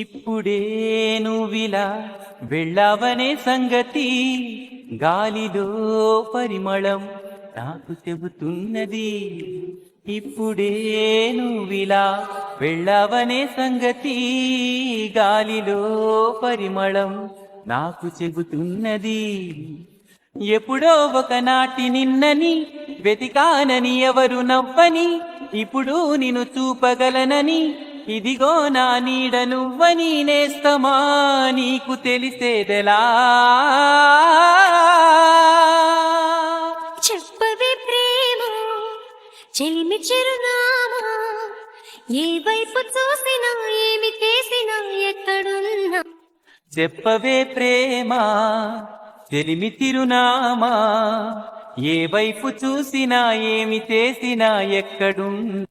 ఇప్పుడే నువ్విలా వెళ్ళావనే సంగతి గాలిలో పరిమళం నాకు చెబుతున్నది. ఇప్పుడే నువ్విలా వెళ్ళావనే సంగతి గాలిలో పరిమళం నాకు చెబుతున్నది. ఎప్పుడో ఒకనాటి నిన్నని వెతికానని ఎవరు నవ్వని, ఇప్పుడు నిన్ను చూపగలనని ఇదిగో నా నీడ నువ్వని నేస్తమా నీకు తెలిసేదెలా. చెప్పవే ప్రేమ చెలిమి చిరునామా, ఏ వైపు చూసినా ఏమి చేసినా ఎక్కడున్నా. చెప్పవే ప్రేమ చెలిమి తిరునామా, ఏ వైపు చూసినా ఏమి చేసినా ఎక్కడున్నా.